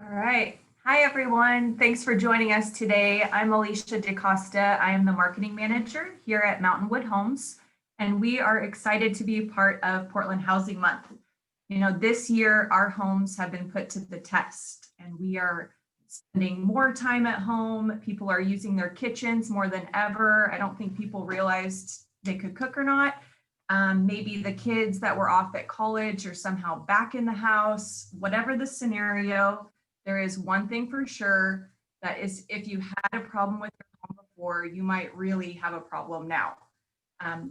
All right. Hi, everyone. Thanks for joining us today. I'm Alicia DeCosta. I am the marketing manager here at Mountainwood Homes, and we are excited to be a part of Portland Housing Month. You know, this year our homes have been put to the test, and we are spending more time at home. People are using their kitchens more than ever. I don't think people realized they could cook or not. Maybe the kids that were off at college are somehow back in the house. Whatever the scenario, there is one thing for sure, that is if you had a problem with your home before, you might really have a problem now.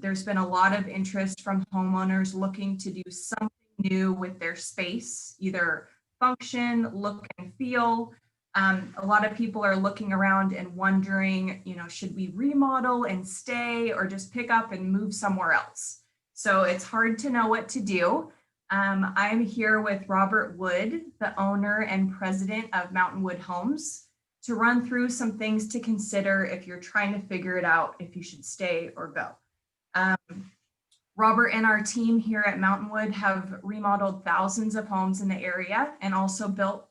There's been a lot of interest from homeowners looking to do something new with their space, either function, look and feel. A lot of people are looking around and wondering, should we remodel and stay or just pick up and move somewhere else? So it's hard to know what to do. I'm here with Robert Wood, the owner and president of Mountainwood Homes, to run through some things to consider if you're trying to figure it out if you should stay or go. Robert and our team here at Mountainwood have remodeled thousands of homes in the area and also built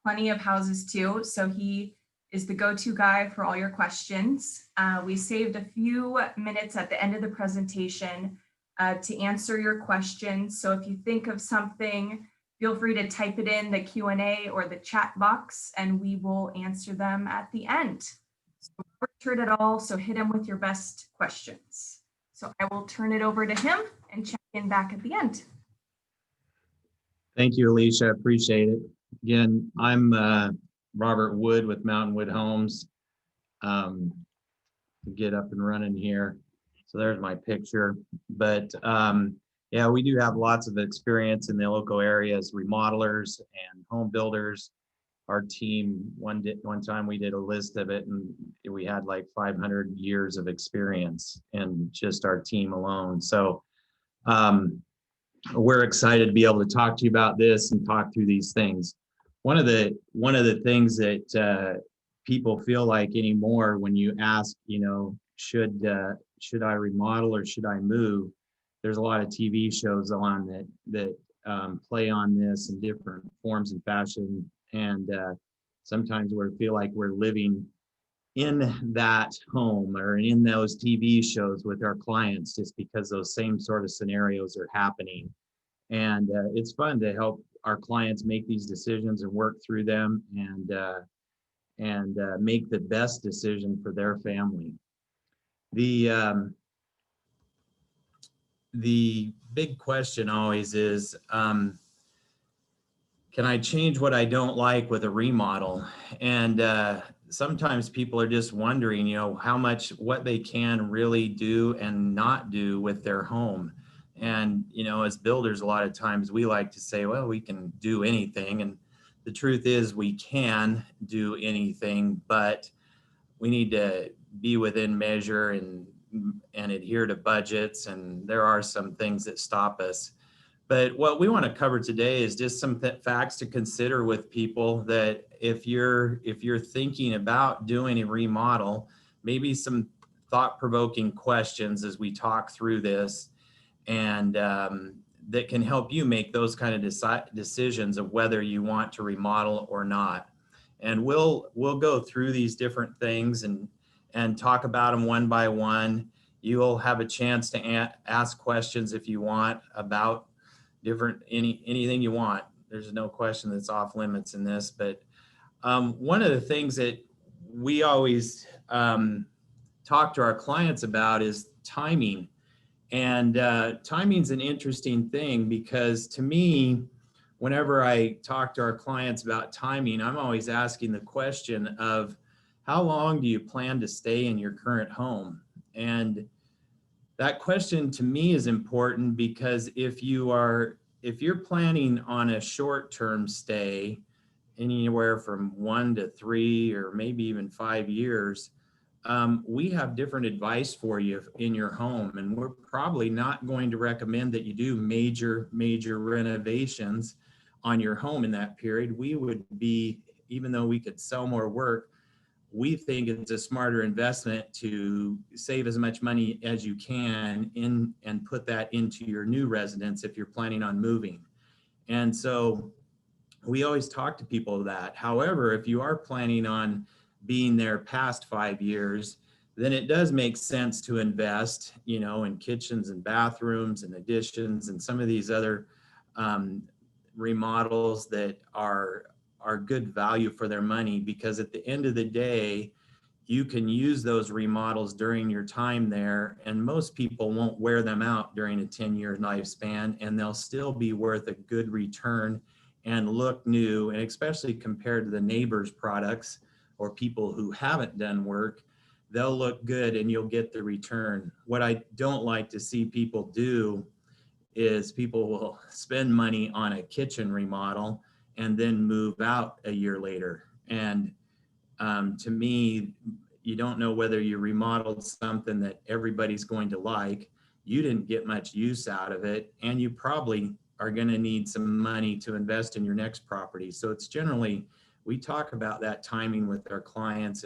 plenty of houses too. So he is the go-to guy for all your questions. We saved a few minutes at the end of the presentation to answer your questions. So if you think of something, feel free to type it in the Q&A or the chat box, and we will answer them at the end. So Robert heard it all, so hit him with your best questions. So I will turn it over to him and check in back at the end. Thank you, Alicia. I appreciate it. Again, I'm Robert Wood with Mountainwood Homes. Get up and running here. So there's my picture. But yeah, we do have lots of experience in the local area as remodelers and home builders. Our team, one time we did a list of it, and we had like 500 years of experience in just our team alone. So we're excited to be able to talk to you about this and talk through these things. One of the things that people feel like anymore when you ask, should I remodel or should I move? There's a lot of TV shows on that play on this in different forms and fashion. And sometimes we feel like we're living in that home or in those TV shows with our clients, just because those same sort of scenarios are happening. And it's fun to help our clients make these decisions and work through them and make the best decision for their family. The big question always is, can I change what I don't like with a remodel? And sometimes people are just wondering, what they can really do and not do with their home. And, as builders, a lot of times we like to say, well, we can do anything. And the truth is we can do anything, but we need to be within measure and adhere to budgets. And there are some things that stop us. But what we want to cover today is just some facts to consider with people, that if you're thinking about doing a remodel, maybe some thought-provoking questions as we talk through this, and that can help you make those kind of decisions of whether you want to remodel or not. And we'll go through these different things and talk about them one by one. You'll have a chance to ask questions if you want about anything you want. There's no question that's off limits in this. But one of the things that we always talk to our clients about is timing. And timing's an interesting thing, because to me, whenever I talk to our clients about timing, I'm always asking the question of, how long do you plan to stay in your current home? And that question to me is important, because if you're planning on a short-term stay, anywhere from 1 to 3 or maybe even 5 years, we have different advice for you in your home. And we're probably not going to recommend that you do major renovations on your home in that period. We would be, even though we could sell more work, we think it's a smarter investment to save as much money as you can and put that into your new residence if you're planning on moving. And so we always talk to people that. However, if you are planning on being there past 5 years, then it does make sense to invest, in kitchens and bathrooms and additions and some of these other um, remodels that are good value for their money, because at the end of the day, you can use those remodels during your time there, and most people won't wear them out during a 10-year lifespan, and they'll still be worth a good return and look new. And especially compared to the neighbors' products or people who haven't done work, they'll look good and you'll get the return. What I don't like to see people do is people will spend money on a kitchen remodel and then move out a year later. And to me, you don't know whether you remodeled something that everybody's going to like. You didn't get much use out of it, and you probably are going to need some money to invest in your next property. So it's generally, we talk about that timing with our clients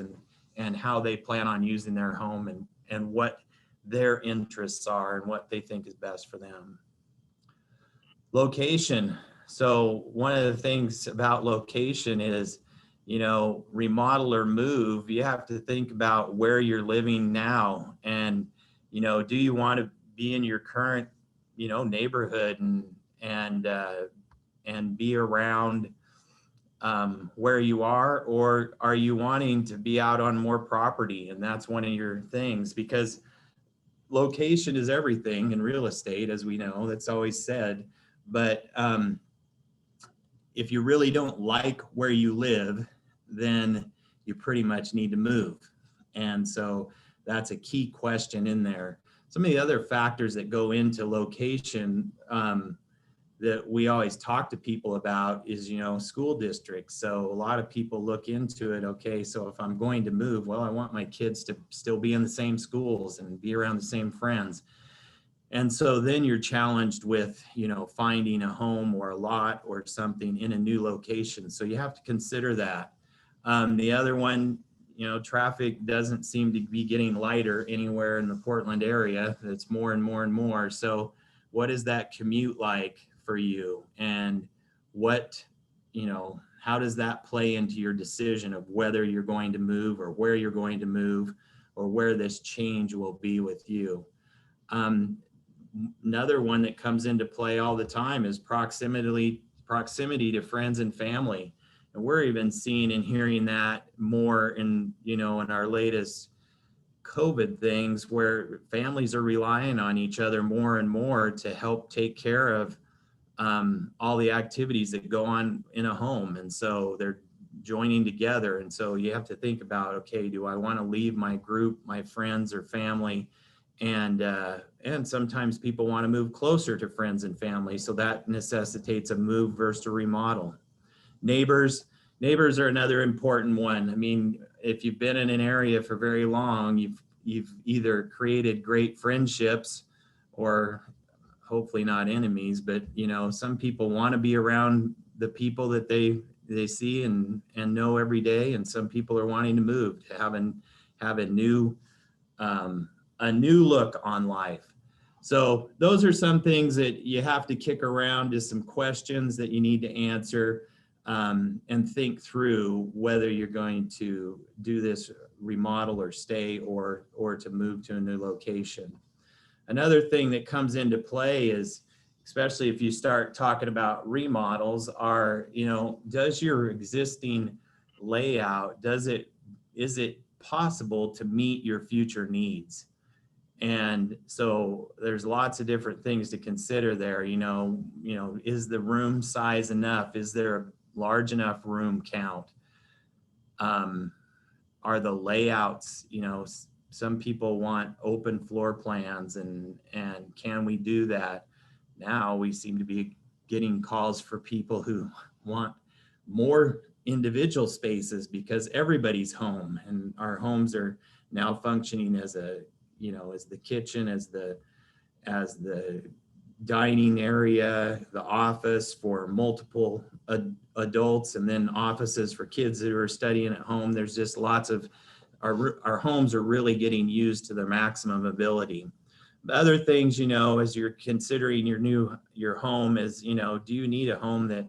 and how they plan on using their home and what their interests are and what they think is best for them. Location. So one of the things about location is, remodel or move, you have to think about where you're living now. And, do you want to be in your current, neighborhood and be around where you are, or are you wanting to be out on more property? And that's one of your things, because location is everything in real estate, as we know, that's always said. But if you really don't like where you live, then you pretty much need to move. And so that's a key question in there. Some of the other factors that go into location that we always talk to people about is, school districts. So a lot of people look into it. Okay, so if I'm going to move, well, I want my kids to still be in the same schools and be around the same friends. And so then you're challenged with, finding a home or a lot or something in a new location. So you have to consider that. The other one, traffic doesn't seem to be getting lighter anywhere in the Portland area. It's more and more and more. So what is that commute like for you? And what, how does that play into your decision of whether you're going to move or where you're going to move or where this change will be with you? Another one that comes into play all the time is proximity to friends and family. And we're even seeing and hearing that more in our latest COVID things, where families are relying on each other more and more to help take care of all the activities that go on in a home. And so they're joining together. And so you have to think about, okay, do I want to leave my group, my friends or family? And sometimes people want to move closer to friends and family. So that necessitates a move versus a remodel. Neighbors are another important one. I mean, if you've been in an area for very long, you've either created great friendships or hopefully not enemies, but some people want to be around the people that they see and know every day. And some people are wanting to move to have a new look on life. So those are some things that you have to kick around, just some questions that you need to answer and think through whether you're going to do this remodel or stay or to move to a new location. Another thing that comes into play is, especially if you start talking about remodels, are, does your existing layout, is it possible to meet your future needs? And so there's lots of different things to consider there. Is the room size enough? Is there a large enough room count? Are the layouts, some people want open floor plans and can we do that? Now we seem to be getting calls for people who want more individual spaces because everybody's home, and our homes are now functioning as a, as the kitchen, as the dining area, the office for multiple adults, and then offices for kids that are studying at home. There's just lots of, our homes are really getting used to their maximum ability. The other things, as you're considering your home is, do you need a home that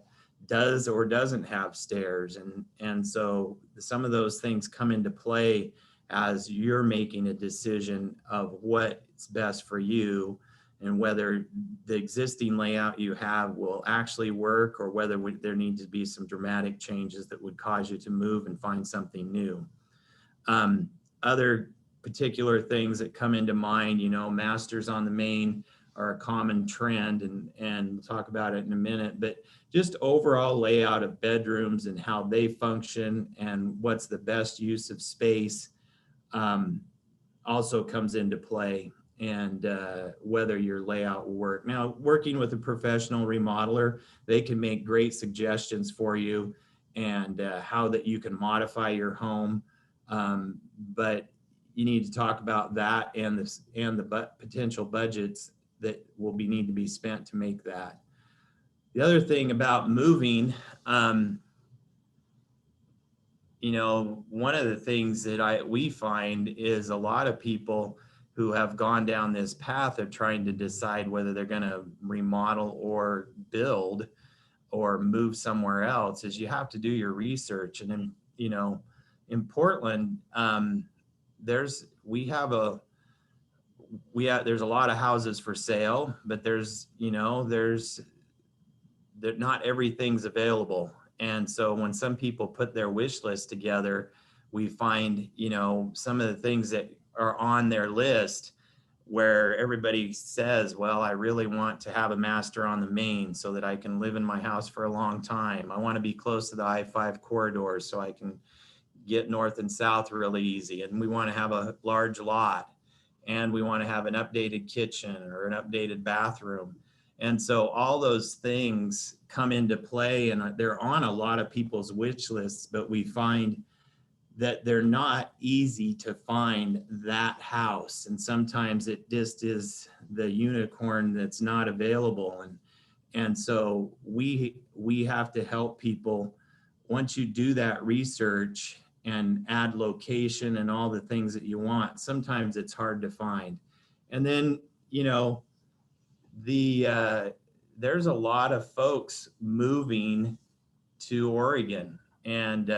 does or doesn't have stairs. And so some of those things come into play as you're making a decision of what's best for you and whether the existing layout you have will actually work or whether there need to be some dramatic changes that would cause you to move and find something new. Other particular things that come into mind, masters on the main are a common trend, and we'll talk about it in a minute, but just overall layout of bedrooms and how they function and what's the best use of space also comes into play, and whether your layout will work. Now, working with a professional remodeler, they can make great suggestions for you and how that you can modify your home. But you need to talk about that and the potential budgets that will need to be spent to make that. The other thing about moving, one of the things that we find is a lot of people who have gone down this path of trying to decide whether they're going to remodel or build or move somewhere else is you have to do your research. And then, in Portland, there's a lot of houses for sale, but not everything's available. And so when some people put their wish list together, we find, some of the things that are on their list where everybody says, well, I really want to have a master on the main so that I can live in my house for a long time. I want to be close to the I-5 corridors so I can get north and south really easy. And we want to have a large lot, and we want to have an updated kitchen or an updated bathroom. And so all those things come into play, and they're on a lot of people's wish lists, but we find that they're not easy to find that house. And sometimes it just is the unicorn that's not available. And so we have to help people. Once you do that research and add location and all the things that you want, sometimes it's hard to find. And then, there's a lot of folks moving to Oregon, and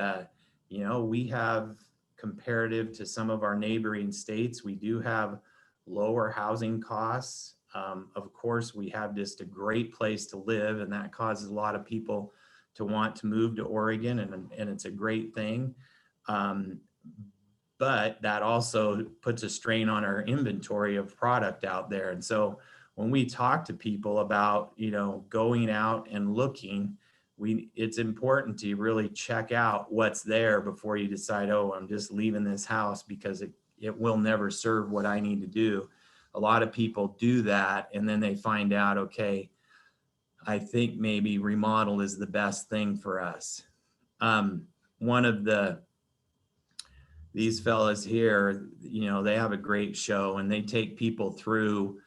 we have, comparative to some of our neighboring states, we do have lower housing costs. Of course, we have just a great place to live, and that causes a lot of people to want to move to Oregon, and it's a great thing. But that also puts a strain on our inventory of product out there. And so when we talk to people about, going out and looking, it's important to really check out what's there before you decide, oh, I'm just leaving this house because it will never serve what I need to do. A lot of people do that, and then they find out, okay, I think maybe remodel is the best thing for us. One of these fellas here, they have a great show, and they take people through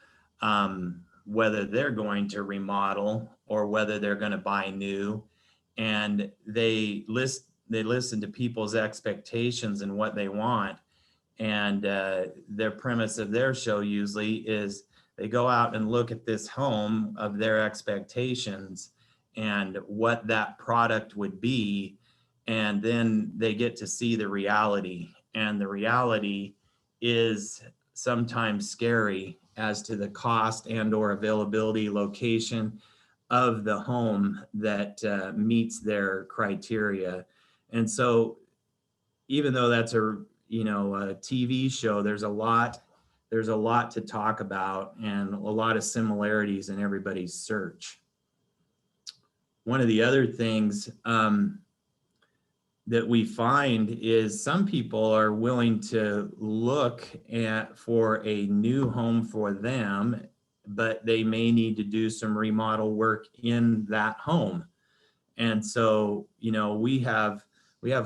whether they're going to remodel or whether they're going to buy new. And they listen to people's expectations and what they want. And their premise of their show usually is they go out and look at this home of their expectations and what that product would be. And then they get to see the reality. And the reality is sometimes scary as to the cost and or availability, location of the home that meets their criteria. And so even though that's a TV show, there's a lot to talk about and a lot of similarities in everybody's search. One of the other things that we find is some people are willing to look for a new home for them, but they may need to do some remodel work in that home. And so, we have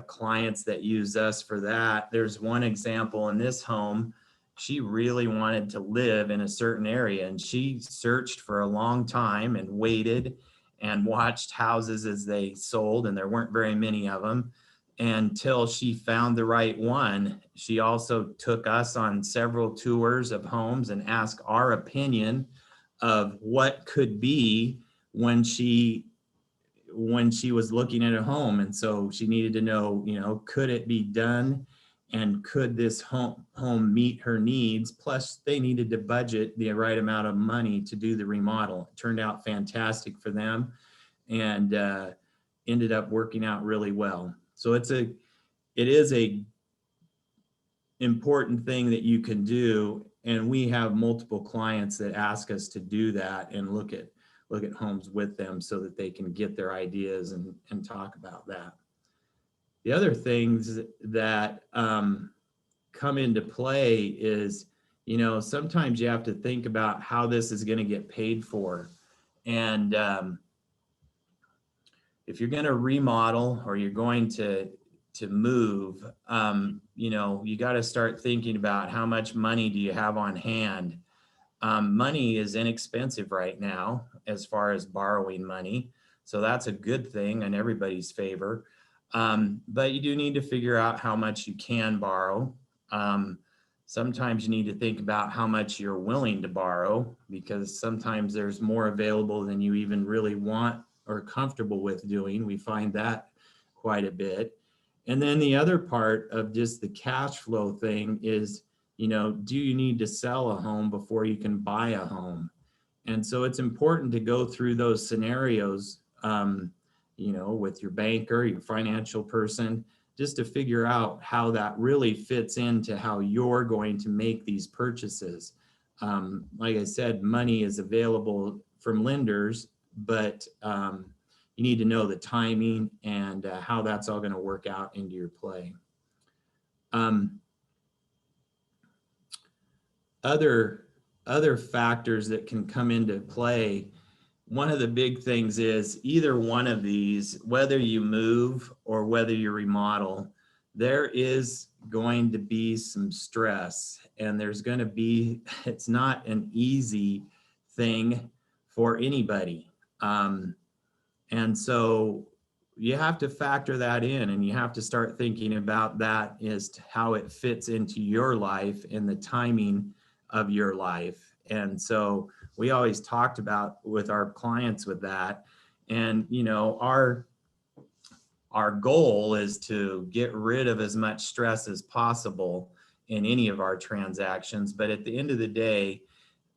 clients that use us for that. There's one example in this home. She really wanted to live in a certain area, and she searched for a long time and waited and watched houses as they sold, and there weren't very many of them until she found the right one. She also took us on several tours of homes and asked our opinion of what could be when she when she was looking at a home. And so she needed to know, could it be done? And could this home meet her needs? Plus, they needed to budget the right amount of money to do the remodel. It turned out fantastic for them, and ended up working out really well. So it is a important thing that you can do, and we have multiple clients that ask us to do that and look at homes with them so that they can get their ideas and talk about that. The other things that come into play is, sometimes you have to think about how this is going to get paid for. And if you're going to remodel or you're going to move, you got to start thinking about how much money do you have on hand. Money is inexpensive right now as far as borrowing money. So that's a good thing in everybody's favor. But you do need to figure out how much you can borrow. Sometimes you need to think about how much you're willing to borrow, because sometimes there's more available than you even really want or comfortable with doing. We find that quite a bit. And then the other part of just the cash flow thing is, do you need to sell a home before you can buy a home? And so it's important to go through those scenarios, with your banker, your financial person, just to figure out how that really fits into how you're going to make these purchases. Like I said, money is available from lenders, but you need to know the timing and how that's all going to work out into your play. Other factors that can come into play, one of the big things is either one of these, whether you move or whether you remodel, there is going to be some stress, and it's not an easy thing for anybody. And so you have to factor that in, and you have to start thinking about that as to how it fits into your life and the timing of your life. And so we always talked about with our clients with that. And, our goal is to get rid of as much stress as possible in any of our transactions. But at the end of the day,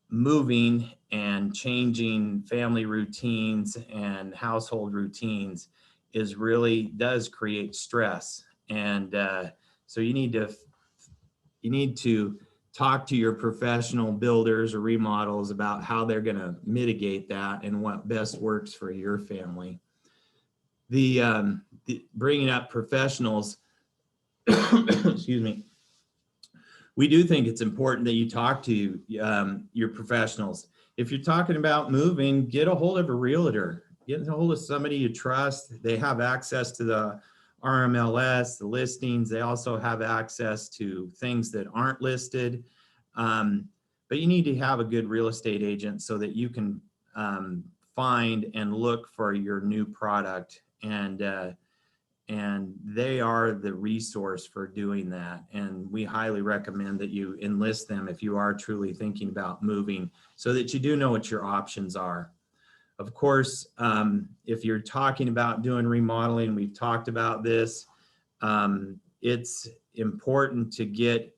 moving and changing family routines and household routines does create stress. And so you need to talk to your professional builders or remodels about how they're going to mitigate that and what best works for your family. The bringing up professionals, excuse me, we do think it's important that you talk to your professionals. If you're talking about moving, get a hold of a realtor, get a hold of somebody you trust. They have access to the RMLS, the listings. They also have access to things that aren't listed. But you need to have a good real estate agent so that you can find and look for your new product. And they are the resource for doing that. And we highly recommend that you enlist them if you are truly thinking about moving, so that you do know what your options are. Of course, if you're talking about doing remodeling, we've talked about this, it's important to get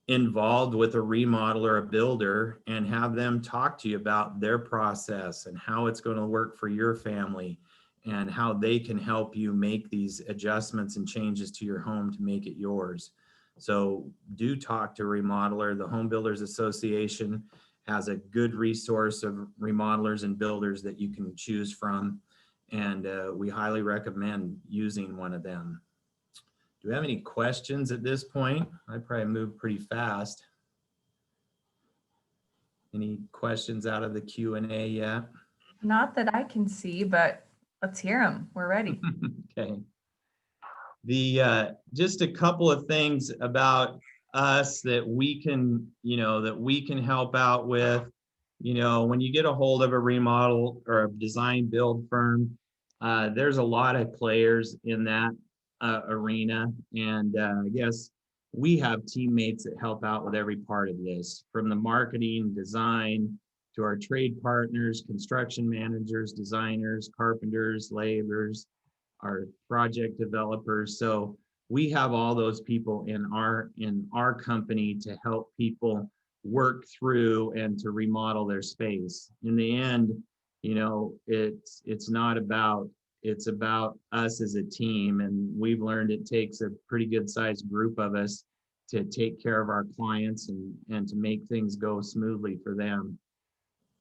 involved with a remodeler, a builder, and have them talk to you about their process and how it's going to work for your family, and how they can help you make these adjustments and changes to your home to make it yours. So do talk to a remodeler. The Home Builders Association has a good resource of remodelers and builders that you can choose from. And we highly recommend using one of them. Do we have any questions at this point? I probably moved pretty fast. Any questions out of the Q&A yet? Not that I can see, but let's hear them. We're ready. Okay. Just a couple of things about us that we can help out with. When you get a hold of a remodel or a design build firm, there's a lot of players in that arena. And I guess we have teammates that help out with every part of this, from the marketing, design, to our trade partners, construction managers, designers, carpenters, laborers, our project developers. So we have all those people in our company to help people work through and to remodel their space. In the end, it's not about, it's about us as a team. And we've learned it takes a pretty good sized group of us to take care of our clients and to make things go smoothly for them.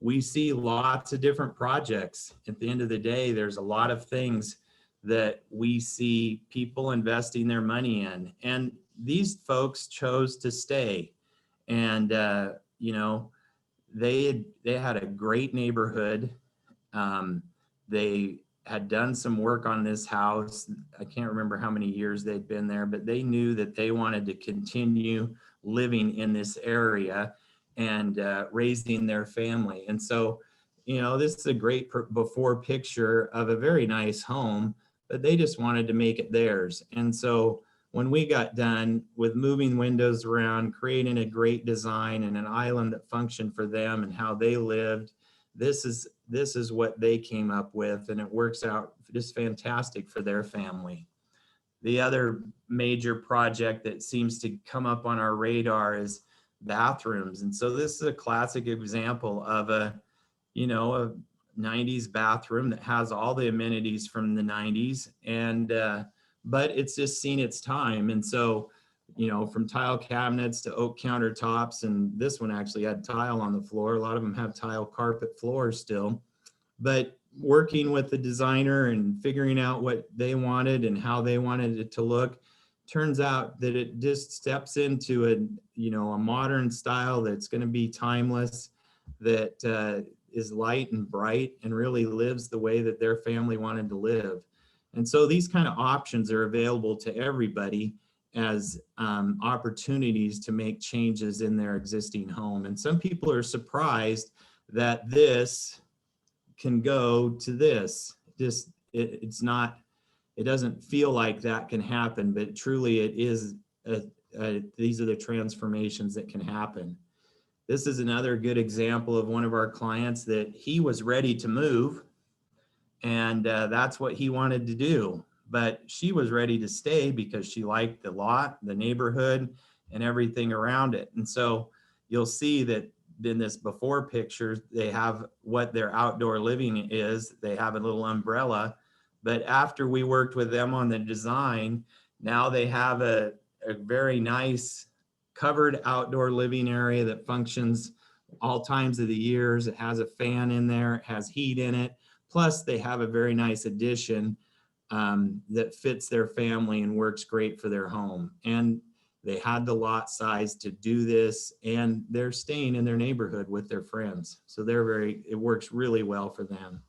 We see lots of different projects. At the end of the day, there's a lot of things that we see people investing their money in. And these folks chose to stay. And, they had a great neighborhood. They had done some work on this house. I can't remember how many years they'd been there, but they knew that they wanted to continue living in this area and raising their family. And so, this is a great before picture of a very nice home, but they just wanted to make it theirs. And so when we got done with moving windows around, creating a great design and an island that functioned for them and how they lived, this is what they came up with, and it works out just fantastic for their family. The other major project that seems to come up on our radar is bathrooms. And so this is a classic example of a 90s bathroom that has all the amenities from the 90s, and but it's just seen its time. And so, from tile cabinets to oak countertops, and this one actually had tile on the floor. A lot of them have tile carpet floors still, but working with the designer and figuring out what they wanted and how they wanted it to look, turns out that it just steps into a modern style that's going to be timeless, that is light and bright and really lives the way that their family wanted to live. And so these kind of options are available to everybody as opportunities to make changes in their existing home. And some people are surprised that this can go to this. It's not, it doesn't feel like that can happen, but truly it is, these are the transformations that can happen. This is another good example of one of our clients that he was ready to move, and that's what he wanted to do. But she was ready to stay because she liked the lot, the neighborhood, and everything around it. And so you'll see that in this before picture, they have what their outdoor living is. They have a little umbrella. But after we worked with them on the design, now they have a very nice covered outdoor living area that functions all times of the years. It has a fan in there, it has heat in it. Plus they have a very nice addition that fits their family and works great for their home. And they had the lot size to do this, and they're staying in their neighborhood with their friends. So it works really well for them.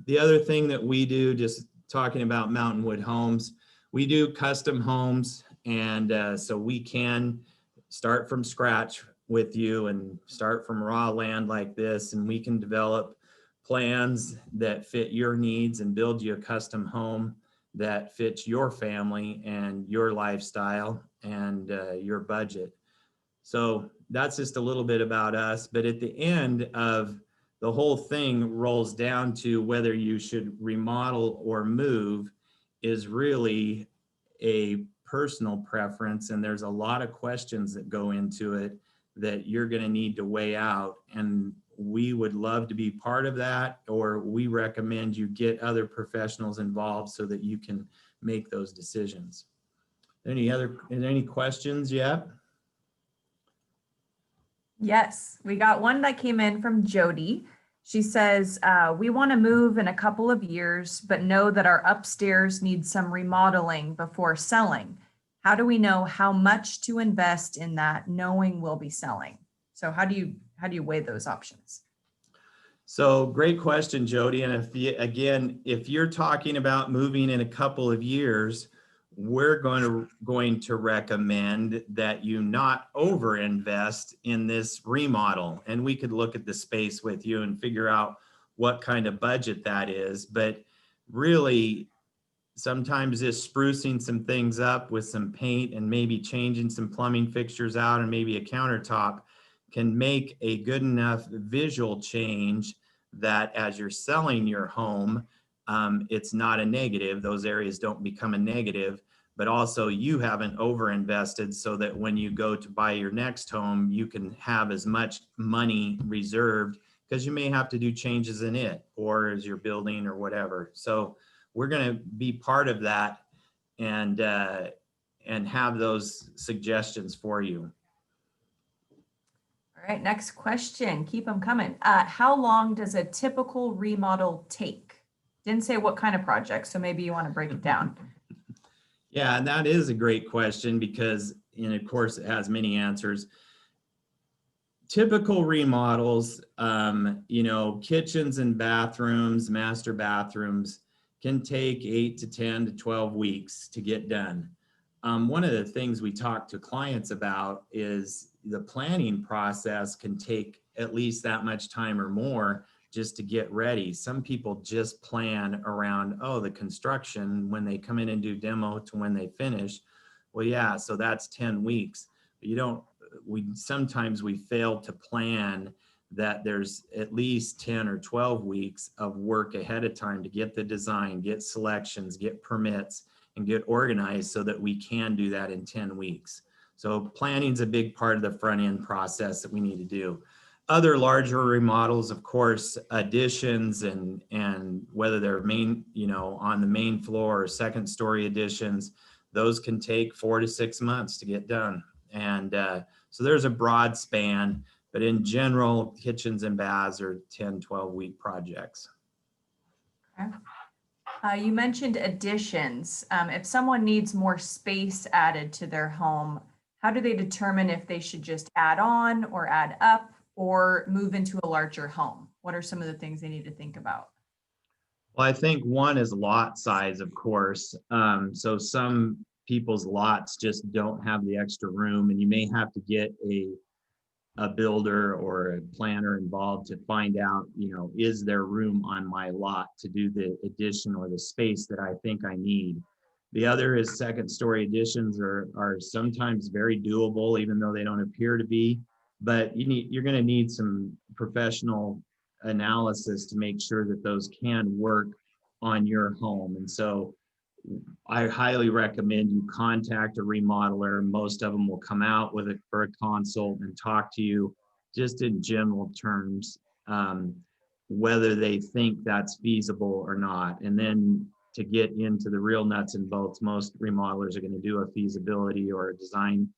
The other thing that we do, just talking about Mountainwood Homes, we do custom homes. And so we can start from scratch with you and start from raw land like this, and we can develop plans that fit your needs and build you a custom home that fits your family and your lifestyle and your budget. So that's just a little bit about us. But at the end of the whole thing rolls down to whether you should remodel or move is really a personal preference. And there's a lot of questions that go into it that you're going to need to weigh out. And we would love to be part of that, or we recommend you get other professionals involved so that you can make those decisions. Any questions yet? Yes, we got one that came in from Jody. She says, we want to move in a couple of years, but know that our upstairs needs some remodeling before selling. How do we know how much to invest in that, knowing we'll be selling? So how do you weigh those options? So great question, Jody. And if you're talking about moving in a couple of years, we're going to recommend that you not overinvest in this remodel. And we could look at the space with you and figure out what kind of budget that is. But really, sometimes just sprucing some things up with some paint and maybe changing some plumbing fixtures out and maybe a countertop can make a good enough visual change that as you're selling your home, it's not a negative. Those areas don't become a negative, but also you haven't overinvested so that when you go to buy your next home, you can have as much money reserved, because you may have to do changes in it or as you're building or whatever. So we're going to be part of that and have those suggestions for you. All right, next question. Keep them coming. How long does a typical remodel take? Didn't say what kind of project, so maybe you want to break it down. Yeah, and that is a great question because, and of course, it has many answers. Typical remodels, kitchens and bathrooms, master bathrooms, can take 8 to 10 to 12 weeks to get done. One of the things we talk to clients about is the planning process can take at least that much time or more just to get ready. Some people just plan around, the construction, when they come in and do demo to when they finish. Well, yeah, so that's 10 weeks. But sometimes we fail to plan that there's at least 10 or 12 weeks of work ahead of time to get the design, get selections, get permits, and get organized so that we can do that in 10 weeks. So planning is a big part of the front end process that we need to do. Other larger remodels, of course, additions and whether they're on the main floor or second story additions, those can take 4 to 6 months to get done. And so there's a broad span, but in general, kitchens and baths are 10, 12-week projects. Okay. You mentioned additions. If someone needs more space added to their home, how do they determine if they should just add on or add up or move into a larger home? What are some of the things they need to think about? Well, I think one is lot size, of course. So some people's lots just don't have the extra room, and you may have to get a builder or a planner involved to find out, is there room on my lot to do the addition or the space that I think I need. The other is second story additions are sometimes very doable, even though they don't appear to be, but you're going to need some professional analysis to make sure that those can work on your home. And so I highly recommend you contact a remodeler. Most of them will come out for a consult and talk to you just in general terms, whether they think that's feasible or not. And then to get into the real nuts and bolts, most remodelers are going to do a feasibility or a design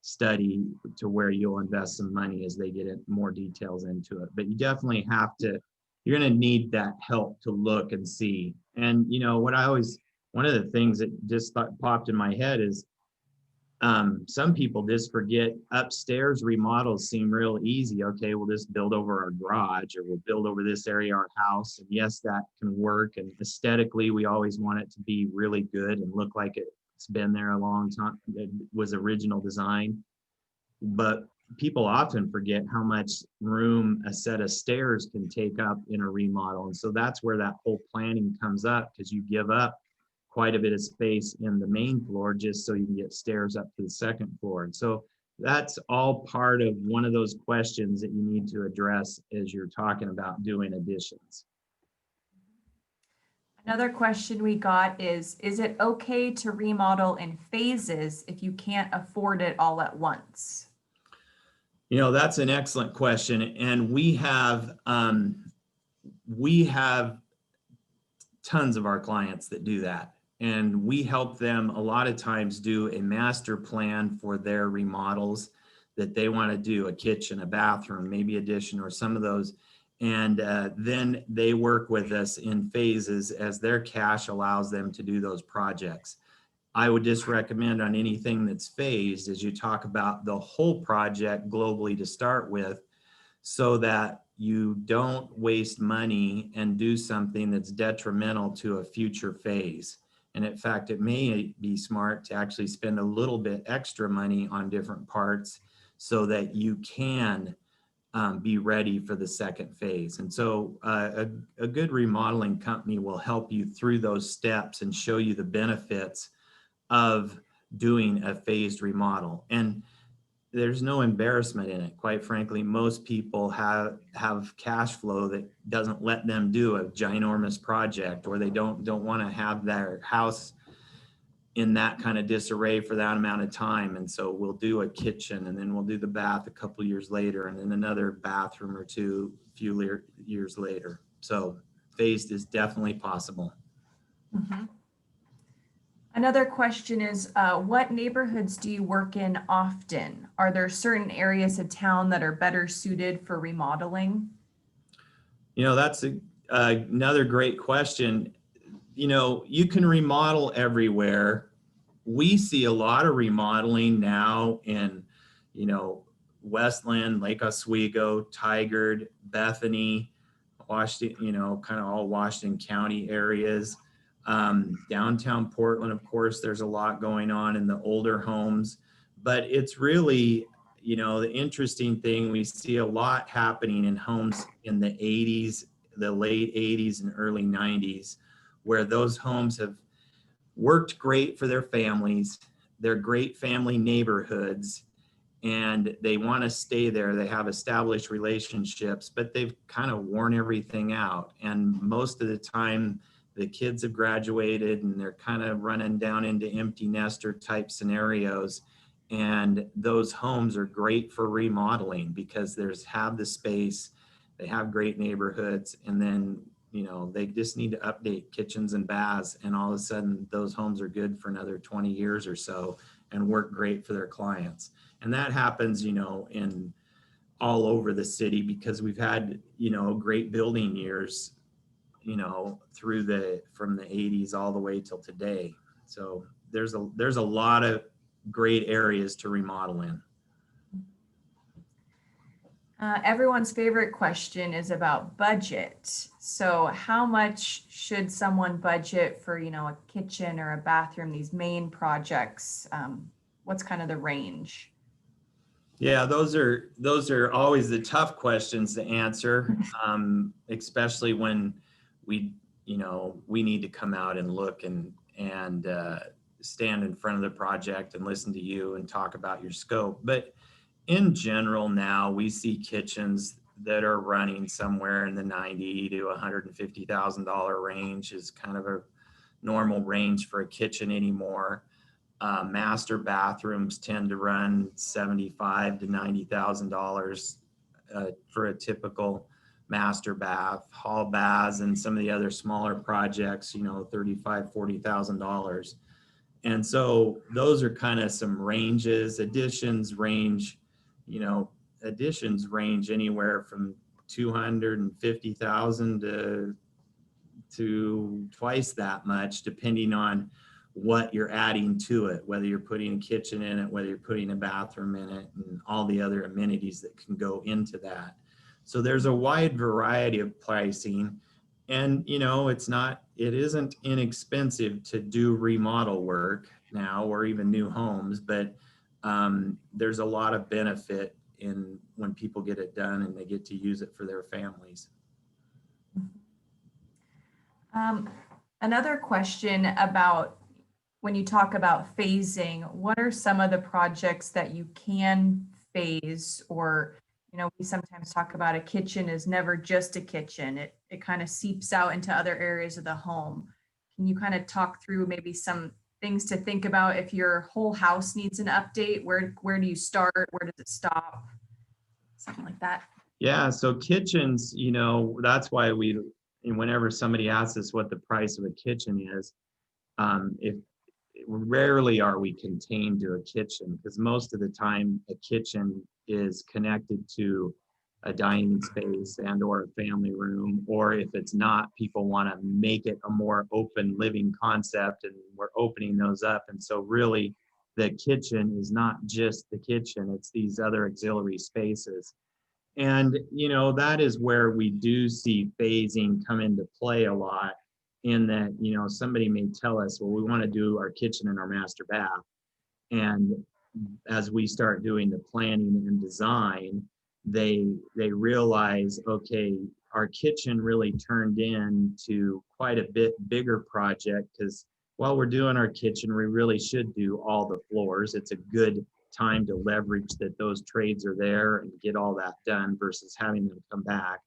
study to where you'll invest some money as they get more details into it. But you definitely you're going to need that help to look and see. And one of the things that just popped in my head is some people just forget upstairs remodels seem real easy. Okay, we'll just build over our garage or we'll build over this area, our house. And yes, that can work. And aesthetically, we always want it to be really good and look like it's been there a long time. It was original design. But people often forget how much room a set of stairs can take up in a remodel. And so that's where that whole planning comes up, because you give up quite a bit of space in the main floor just so you can get stairs up to the second floor. And so that's all part of one of those questions that you need to address as you're talking about doing additions. Another question we got is it okay to remodel in phases if you can't afford it all at once? That's an excellent question. And we have tons of our clients that do that. And we help them a lot of times do a master plan for their remodels that they want to do, a kitchen, a bathroom, maybe addition, or some of those. And then they work with us in phases as their cash allows them to do those projects. I would just recommend on anything that's phased, as you talk about the whole project globally to start with, so that you don't waste money and do something that's detrimental to a future phase. And in fact, it may be smart to actually spend a little bit extra money on different parts so that you can be ready for the second phase. And so a good remodeling company will help you through those steps and show you the benefits of doing a phased remodel. And there's no embarrassment in it. Quite frankly, most people have cash flow that doesn't let them do a ginormous project, or they don't want to have their house in that kind of disarray for that amount of time. And so we'll do a kitchen, and then we'll do the bath a couple years later, and then another bathroom or two a few years later. So phased is definitely possible. Mhm. Another question is, what neighborhoods do you work in often? Are there certain areas of town that are better suited for remodeling? That's another great question. You can remodel everywhere. We see a lot of remodeling now in, Westland, Lake Oswego, Tigard, Bethany, Washington, kind of all Washington County areas. Downtown Portland, of course, there's a lot going on in the older homes, but it's really, the interesting thing, we see a lot happening in homes in the 80s, the late 80s and early 90s, where those homes have worked great for their families. They're great family neighborhoods, and they want to stay there. They have established relationships, but they've kind of worn everything out. And most of the time, the kids have graduated and they're kind of running down into empty nester type scenarios. And those homes are great for remodeling because have the space, they have great neighborhoods, and then they just need to update kitchens and baths, and all of a sudden those homes are good for another 20 years or so and work great for their clients. And that happens, in all over the city because we've had, great building years, from the 80s all the way till today. So there's a lot of great areas to remodel in. Everyone's favorite question is about budget. So how much should someone budget for, a kitchen or a bathroom, these main projects? What's kind of the range? Yeah, those are always the tough questions to answer, especially when we need to come out and look and stand in front of the project and listen to you and talk about your scope. But in general, now we see kitchens that are running somewhere in the $90,000 to $150,000 range is kind of a normal range for a kitchen anymore. Master bathrooms tend to run $75,000 to $90,000 for a typical master bath. Hall baths and some of the other smaller projects, $35,000, $40,000. And so those are kind of some ranges. Additions range anywhere from 250,000 to twice that much, depending on what you're adding to it, whether you're putting a kitchen in it, whether you're putting a bathroom in it, and all the other amenities that can go into that. So there's a wide variety of pricing, and it isn't inexpensive to do remodel work now or even new homes, but there's a lot of benefit in when people get it done and they get to use it for their families. Another question about when you talk about phasing, what are some of the projects that you can phase? Or, we sometimes talk about a kitchen is never just a kitchen. It kind of seeps out into other areas of the home. Can you kind of talk through maybe some things to think about if your whole house needs an update? Where do you start? Where does it stop? Something like that. Yeah, so kitchens, that's why whenever somebody asks us what the price of a kitchen is, if rarely are we contained to a kitchen, because most of the time a kitchen is connected to a dining space and or a family room, or if it's not, people want to make it a more open living concept, and we're opening those up. And so really the kitchen is not just the kitchen, it's these other auxiliary spaces. And, that is where we do see phasing come into play a lot, in that, somebody may tell us, well, we want to do our kitchen and our master bath. And as we start doing the planning and design, they realize, okay, our kitchen really turned into quite a bit bigger project, because while we're doing our kitchen, we really should do all the floors. It's a good time to leverage that those trades are there and get all that done versus having them come back.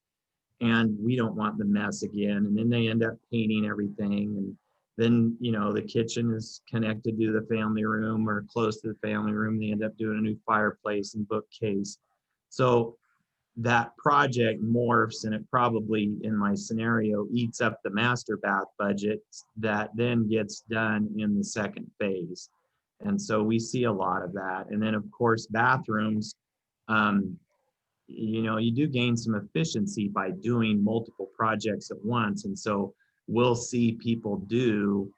And we don't want the mess again. And then they end up painting everything. And then, you know, the kitchen is connected to the family room or close to the family room. They end up doing a new fireplace and bookcase. So that project morphs, and it probably, in my scenario, eats up the master bath budget that then gets done in the second phase. And so we see a lot of that. And then, of course, bathrooms, you know, you do gain some efficiency by doing multiple projects at once. And so we'll see people do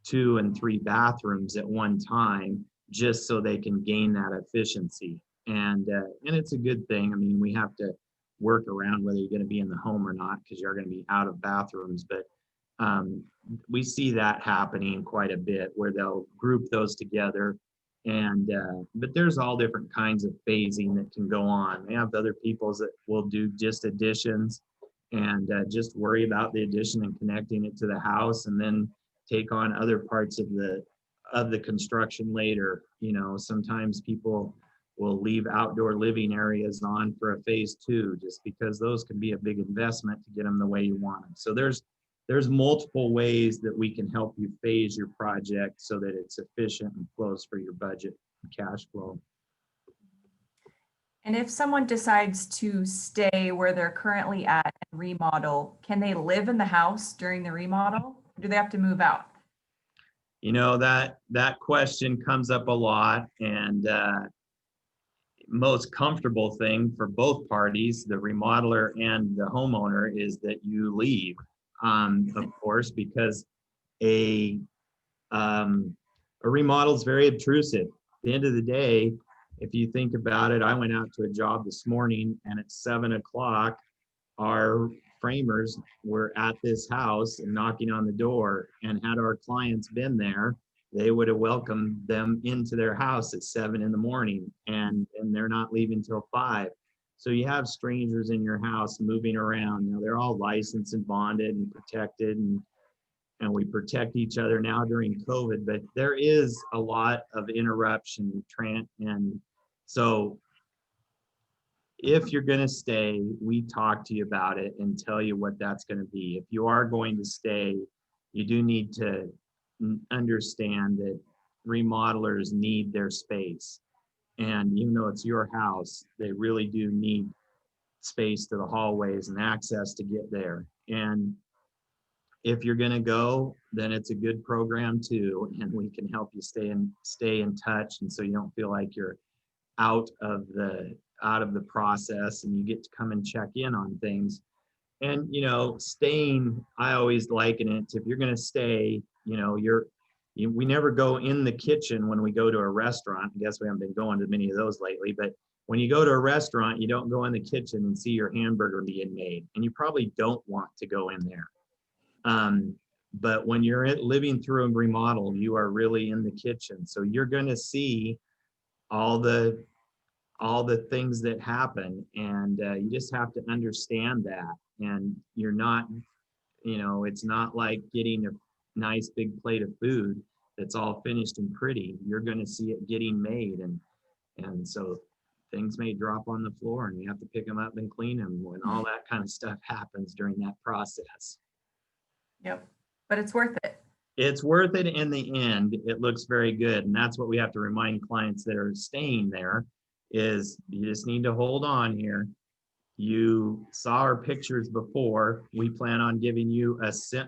2 and 3 bathrooms at one time just so they can gain that efficiency. And it's a good thing. I mean, we have to work around whether you're going to be in the home or not because you're going to be out of bathrooms. But we see that happening quite a bit where they'll group those together. And but there's all different kinds of phasing that can go on. They have other peoples that will do just additions and just worry about the addition and connecting it to the house, and then take on other parts of the construction later. You know, sometimes people will leave outdoor living areas on for a phase 2 just because those can be a big investment to get them the way you want them. So there's multiple ways that we can help you phase your project so that it's efficient and flows for your budget and cash flow. And if someone decides to stay where they're currently at and remodel, can they live in the house during the remodel? Or do they have to move out? You know, that question comes up a lot, and most comfortable thing for both parties, the remodeler and the homeowner, is that you leave, of course, because a remodel is very obtrusive. At the end of the day, if you think about it, I went out to a job this morning, and at 7 o'clock, our framers were at this house and knocking on the door. And had our clients been there, they would have welcomed them into their house at 7 in the morning, and they're not leaving till 5. So you have strangers in your house moving around. Now they're all licensed and bonded and protected, and we protect each other now during COVID, but there is a lot of interruption, and so if you're going to stay, we talk to you about it and tell you what that's going to be. If you are going to stay, you do need to understand that remodelers need their space. And even though it's your house, they really do need space to the hallways and access to get there. And if you're going to go, then it's a good program too, and we can help you stay in touch, and so you don't feel like you're out of the process, and you get to come and check in on things. And you know, staying, I always liken it to, if you're going to stay, you know, we never go in the kitchen when we go to a restaurant. I guess we haven't been going to many of those lately, but when you go to a restaurant, you don't go in the kitchen and see your hamburger being made, and you probably don't want to go in there. But when you're living through a remodel, you are really in the kitchen. So you're going to see all the things that happen, and you just have to understand that. And you're not, you know, it's not like getting a nice big plate of food that's all finished and pretty. You're going to see it getting made, and so things may drop on the floor, and you have to pick them up and clean them when all that kind of stuff happens during that process. Yep, but it's worth it. It's worth it in the end. It looks very good, and that's what we have to remind clients that are staying there, is you just need to hold on here. You saw our pictures before. We plan on giving you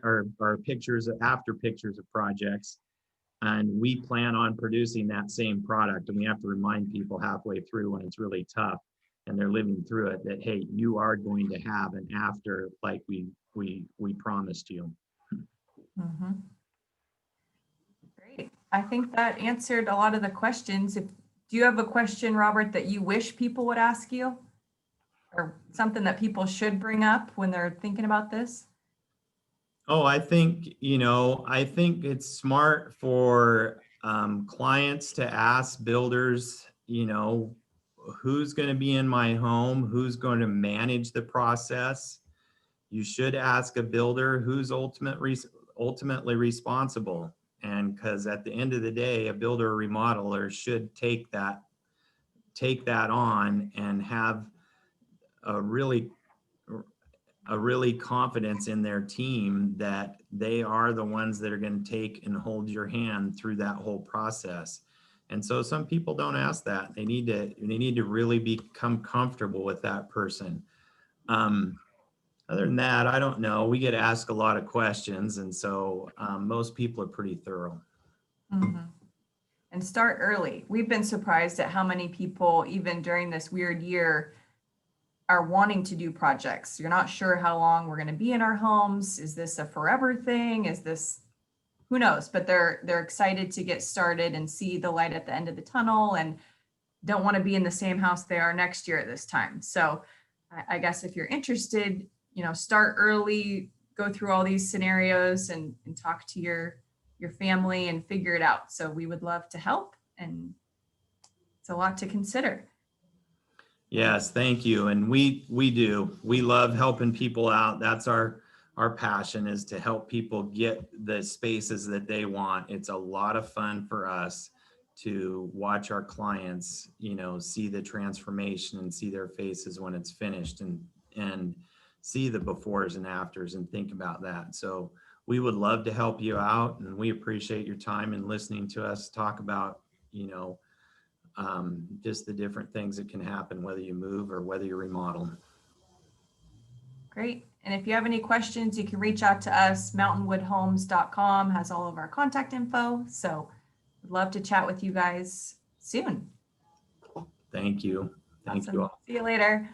our pictures after pictures of projects, and we plan on producing that same product. And we have to remind people halfway through, when it's really tough and they're living through it, that hey, you are going to have an after, like we promised you. Mm-hmm. Great. I think that answered a lot of the questions. Do you have a question, Robert, that you wish people would ask you, or something that people should bring up when they're thinking about this? Oh, I think it's smart for clients to ask builders, you know, who's going to be in my home, who's going to manage the process. You should ask a builder who's ultimately responsible. And because at the end of the day, a builder or remodeler should take that take that on and have a really confidence in their team that they are the ones that are going to take and hold your hand through that whole process. And so some people don't ask that. They need to really become comfortable with that person. Other than that, I don't know. We get asked a lot of questions, and so most people are pretty thorough. Mhm. And start early. We've been surprised at how many people, even during this weird year, are wanting to do projects. You're not sure how long we're going to be in our homes. Is this a forever thing? Is this, who knows? But they're excited to get started and see the light at the end of the tunnel, and don't want to be in the same house they are next year at this time. So I guess if you're interested, start early, go through all these scenarios and talk to your family and figure it out. So we would love to help, and it's a lot to consider. Yes, thank you. And we do. We love helping people out. That's our passion, is to help people get the spaces that they want. It's a lot of fun for us to watch our clients, see the transformation and see their faces when it's finished, and see the befores and afters and think about that. So we would love to help you out, and we appreciate your time and listening to us talk about, just the different things that can happen, whether you move or whether you remodel. Great. And if you have any questions, you can reach out to us. Mountainwoodhomes.com has all of our contact info. So we'd love to chat with you guys soon. Thank you. Thank you all. See you later.